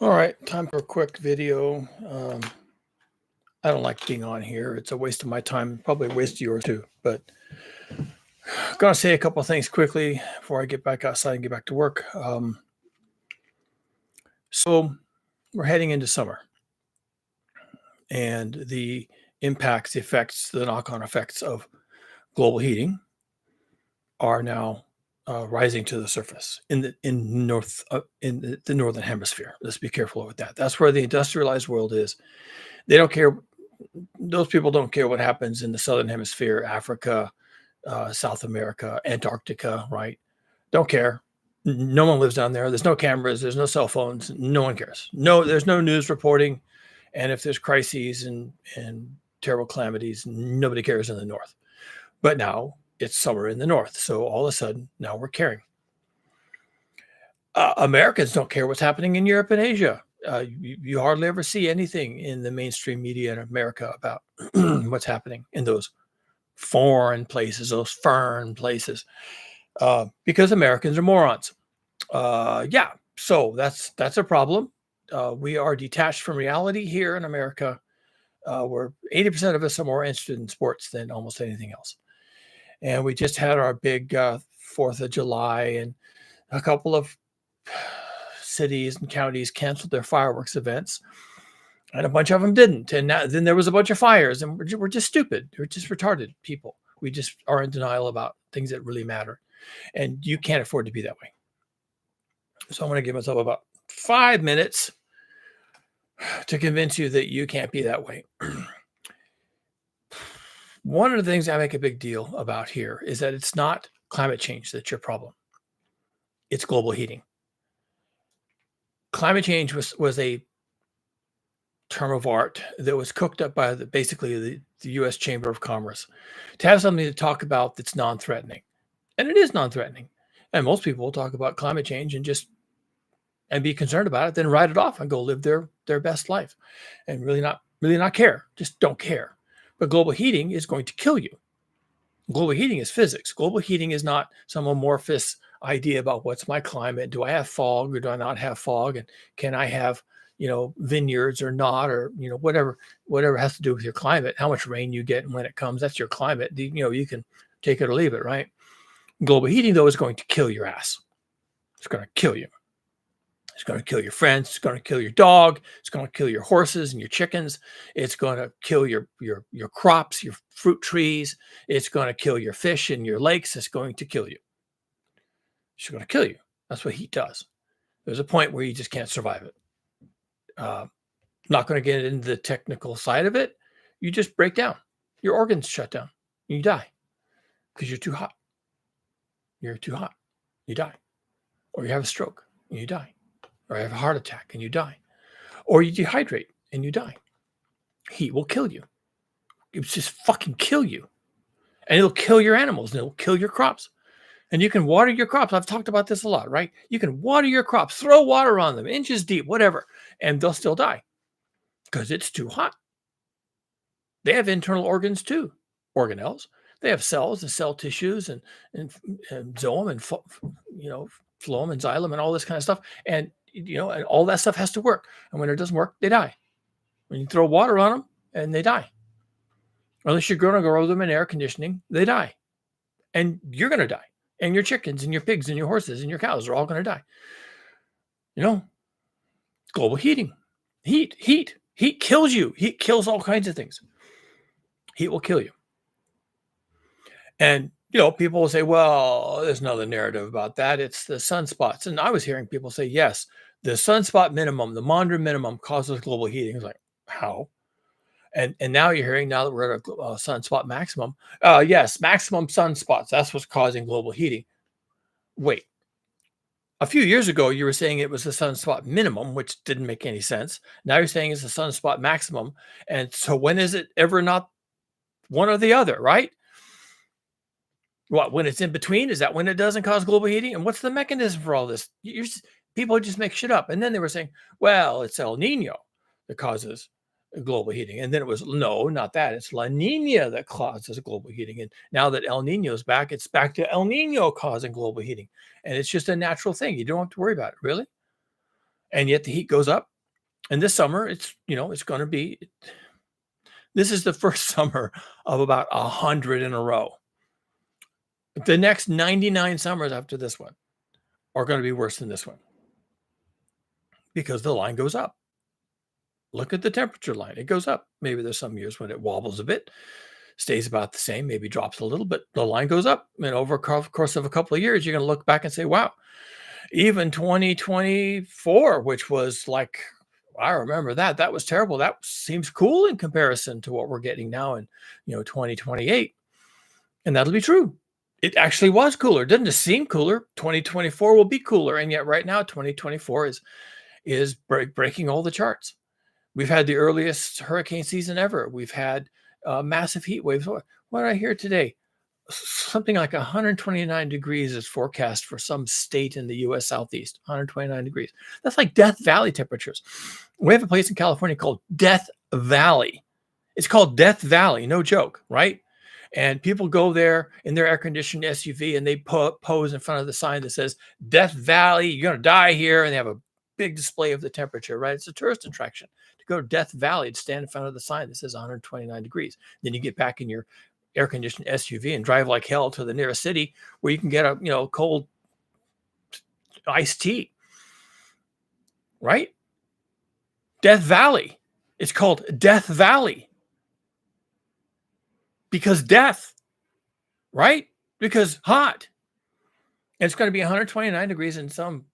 All right, time for a quick video. I don't like being on here. It's a waste of my time, probably a waste of yours too. But I'm gonna say a couple of things quickly before I get back outside and get back to work. So we're heading into summer, and the impacts, the effects, the knock-on effects of global heating are now rising to the surface in the northern hemisphere. Let's be careful with that. That's where the industrialized world is. They don't care. Those people don't care what happens in the southern hemisphere, Africa, South America, Antarctica, right? Don't care. No one lives down there. There's no cameras. There's no cell phones. No one cares. No, there's no news reporting. And if there's crises and terrible calamities, nobody cares in the north. But now it's summer in the north. So all of a sudden, now we're caring. Americans don't care what's happening in Europe and Asia. You hardly ever see anything in the mainstream media in America about what's happening in those foreign places, those fern places, because Americans are morons. Yeah, so that's a problem. We are detached from reality here in America. Where 80% of us are more interested in sports than almost anything else. And we just had our big 4th of July, and a couple of cities and counties canceled their fireworks events, and a bunch of them didn't. And then there was a bunch of fires, and we're just stupid. We're just retarded people. We just are in denial about things that really matter, and you can't afford to be that way. So I'm going to give myself about 5 minutes to convince you that you can't be that way. One of the things I make a big deal about here is that it's not climate change that's your problem. It's global heating. Climate change was a term of art that was cooked up by basically the U.S. Chamber of Commerce to have something to talk about that's non-threatening. And it is non-threatening. And most people will talk about climate change and be concerned about it, then write it off and go live their best life and really not care. Just don't care. But global heating is going to kill you. Global heating is physics. Global heating is not some amorphous idea about what's my climate. Do I have fog or do I not have fog? And can I have, vineyards or not, or, whatever has to do with your climate, how much rain you get and when it comes, that's your climate. You can take it or leave it, right? Global heating, though, is going to kill your ass. It's going to kill you. It's going to kill your friends. It's going to kill your dog. It's going to kill your horses and your chickens. It's going to kill your crops, your fruit trees. It's going to kill your fish and your lakes. It's going to kill you. It's going to kill you. That's what heat does. There's a point where you just can't survive it. Not going to get into the technical side of it. You just break down. Your organs shut down. You die because you're too hot. You're too hot. You die. Or you have a stroke and you die. Or you have a heart attack and you die. Or you dehydrate and you die. Heat will kill you. It'll just fucking kill you. And it'll kill your animals and it'll kill your crops. And you can water your crops. I've talked about this a lot, right? You can water your crops, throw water on them, inches deep, whatever, and they'll still die because it's too hot. They have internal organs too, organelles. They have cells and cell tissues and zoom and phloem and xylem and all this kind of stuff. And and all that stuff has to work. And when it doesn't work, they die. When you throw water on them, and they die. Unless you're going to grow them in air conditioning, they die. And you're going to die. And your chickens and your pigs and your horses and your cows are all going to die. Global heating. Heat kills you. Heat kills all kinds of things. Heat will kill you. And people will say, well, there's another narrative about that. It's the sunspots. And I was hearing people say, yes, the sunspot minimum, the Maunder minimum causes global heating. It's like, how? And now you're hearing, now that we're at a sunspot maximum, yes, maximum sunspots. That's what's causing global heating. Wait. A few years ago, you were saying it was the sunspot minimum, which didn't make any sense. Now you're saying it's the sunspot maximum. And so when is it ever not one or the other, right? What, when it's in between? Is that when it doesn't cause global heating? And what's the mechanism for all this? People just make shit up. And then they were saying, well, it's El Nino that causes global heating. And then it was, no, not that. It's La Nina that causes global heating. And now that El Nino is back, it's back to El Nino causing global heating. And it's just a natural thing. You don't have to worry about it, really. And yet the heat goes up And this summer, it's going to be, this is the first summer of about 100 in a row. The next 99 summers after this one are going to be worse than this one because the line goes up. Look at the temperature line. It goes up. Maybe there's some years when it wobbles a bit, stays about the same, maybe drops a little, but the line goes up. And over a course of a couple of years, you're going to look back and say, wow, even 2024, which was like, I remember that was terrible. That seems cool in comparison to what we're getting now in 2028. And that'll be true. It actually was cooler. It doesn't just seem cooler. 2024 will be cooler. And yet right now, 2024 is breaking all the charts. We've had the earliest hurricane season ever. We've had massive heat waves. What did I hear today? Something like 129 degrees is forecast for some state in the U.S. Southeast. 129 degrees. That's like Death Valley temperatures. We have a place in California called Death Valley. It's called Death Valley. No joke, right? And people go there in their air-conditioned SUV and they pose in front of the sign that says Death Valley, you're going to die here. And they have a big display of the temperature, right? It's a tourist attraction to go to Death Valley and stand in front of the sign that says 129 degrees. Then you get back in your air-conditioned SUV and drive like hell to the nearest city where you can get a cold iced tea, right? Death Valley. It's called Death Valley because death, right? Because hot. And it's going to be 129 degrees in some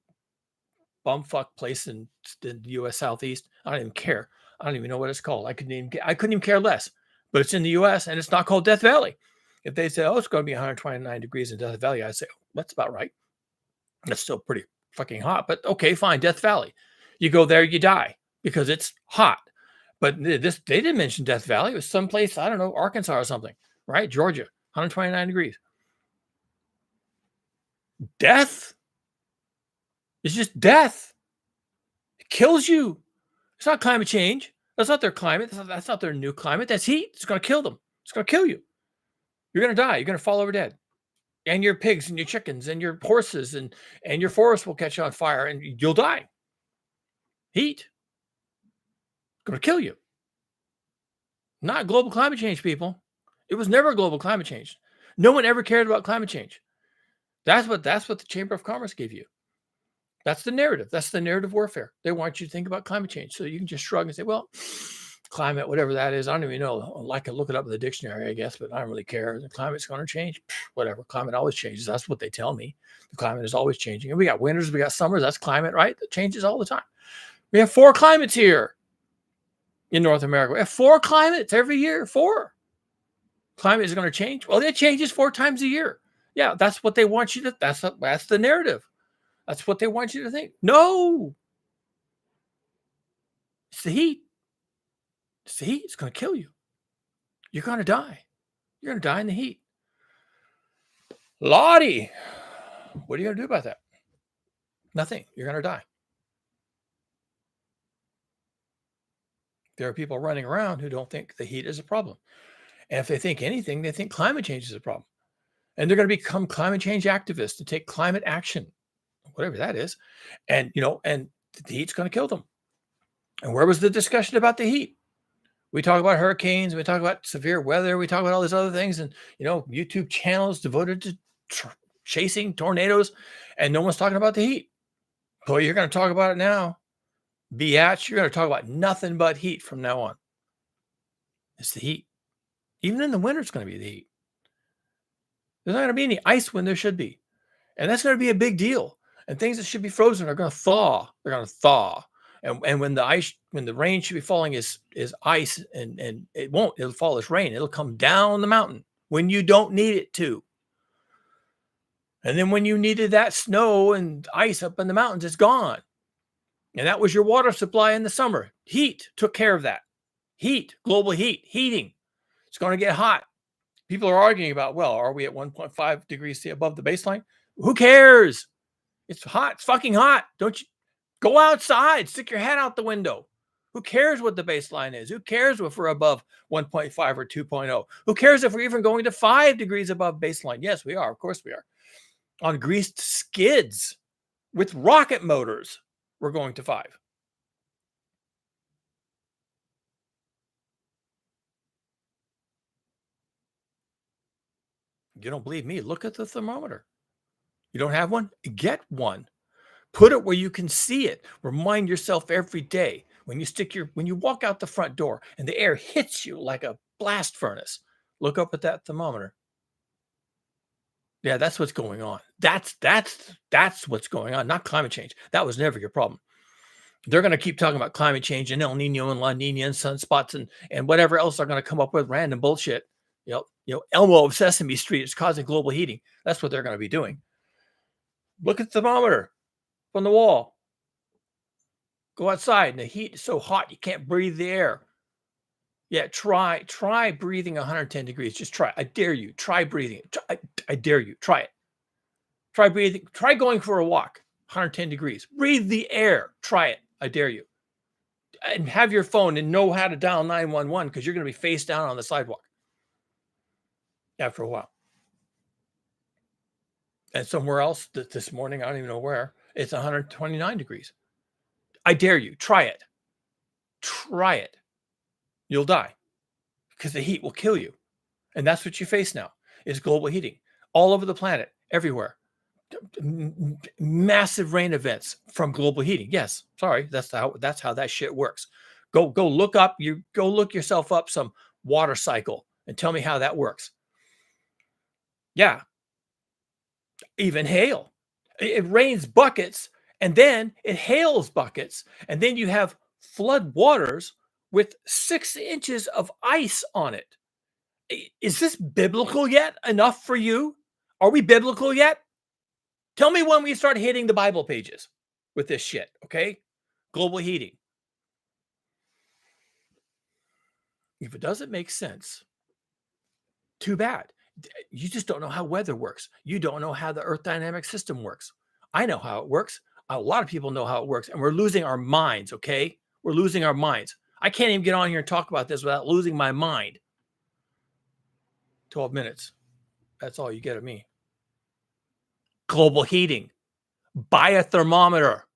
bumfuck place in the U.S. Southeast. I don't even care. I don't even know what it's called. I couldn't even care less. But it's in the U.S. and it's not called Death Valley. If they say, oh, it's going to be 129 degrees in Death Valley, I'd say, oh, that's about right. That's still pretty fucking hot. But okay, fine, Death Valley. You go there, you die because it's hot. But they didn't mention Death Valley. It was someplace, I don't know, Arkansas or something, right? Georgia, 129 degrees. Death. It's just death. It kills you. It's not climate change. That's not their climate. That's not their new climate. That's heat. It's going to kill them. It's going to kill you. You're going to die. You're going to fall over dead. And your pigs and your chickens and your horses and your forest will catch on fire and you'll die. Heat. Going to kill you. Not global climate change, people. It was never global climate change. No one ever cared about climate change. That's what the Chamber of Commerce gave you. That's the narrative. That's the narrative warfare. They want you to think about climate change. So you can just shrug and say, well, climate, whatever that is, I don't even know. I can look it up in the dictionary, I guess, but I don't really care. The climate's going to change. Whatever. Climate always changes. That's what they tell me. The climate is always changing. And we got winters, we got summers. That's climate, right? It changes all the time. We have 4 climates here in North America. We have 4 climates every year. 4. Climate is going to change. Well, it changes 4 times a year. Yeah, that's what they want you to. That's the narrative. That's what they want you to think. No. It's the heat. It's the heat. It's going to kill you. You're going to die. You're going to die in the heat. Lottie, what are you going to do about that? Nothing. You're going to die. There are people running around who don't think the heat is a problem. And if they think anything, they think climate change is a problem. And they're going to become climate change activists to take climate action, whatever that is. And, and the heat's going to kill them. And where was the discussion about the heat? We talk about hurricanes, we talk about severe weather, we talk about all these other things, and YouTube channels devoted to chasing tornadoes, and no one's talking about the heat. Boy, you're going to talk about it now. Biatch, you're going to talk about nothing but heat from now on. It's the heat. Even in the winter, it's going to be the heat. There's not going to be any ice when there should be. And that's going to be a big deal. And things that should be frozen are going to thaw. They're going to thaw. And when the rain should be falling is ice, and it won't. It'll fall as rain. It'll come down the mountain when you don't need it to. And then when you needed that snow and ice up in the mountains, it's gone. And that was your water supply in the summer. Heat took care of that. Heat, global heat, heating. It's going to get hot. People are arguing about, well, are we at 1.5 degrees above the baseline? Who cares? It's hot. It's fucking hot. Don't you go outside, stick your head out the window. Who cares what the baseline is? Who cares if we're above 1.5 or 2.0? Who cares if we're even going to 5 degrees above baseline? Yes, we are. Of course we are. On greased skids with rocket motors, we're going to 5. You don't believe me? Look at the thermometer. You don't have one? Get one. Put it where you can see it. Remind yourself every day when you walk out the front door and the air hits you like a blast furnace. Look up at that thermometer. Yeah, that's what's going on. That's what's going on, not climate change. That was never your problem. They're going to keep talking about climate change and El Nino and La Nina and sunspots and whatever else they're going to come up with, random bullshit. Elmo of Sesame Street is causing global heating. That's what they're going to be doing. Look at the thermometer from the wall. Go outside and the heat is so hot you can't breathe the air. Yeah, try breathing 110 degrees. Just try. I dare you. Try breathing it. I dare you. Try it. Try breathing. Try going for a walk. 110 degrees. Breathe the air. Try it. I dare you. And have your phone and know how to dial 911 because you're going to be face down on the sidewalk after a while. And somewhere else this morning, I don't even know where, it's 129 degrees. I dare you. Try it. Try it. You'll die because the heat will kill you. And that's what you face now is global heating all over the planet, everywhere. Massive rain events from global heating. Yes, sorry, that's how that shit works. Go look yourself up some water cycle and tell me how that works. Yeah. Even hail. It rains buckets and then it hails buckets. And then you have flood waters with 6 inches of ice on it. Is this biblical yet? Enough for you? Are we biblical yet? Tell me when we start hitting the Bible pages with this shit, okay? Global heating. If it doesn't make sense, too bad. You just don't know how weather works. You don't know how the earth dynamic system works. I know how it works. A lot of people know how it works, and we're losing our minds, okay? We're losing our minds. I can't even get on here and talk about this without losing my mind. 12 minutes. That's all you get of me. Global heating. Buy a thermometer.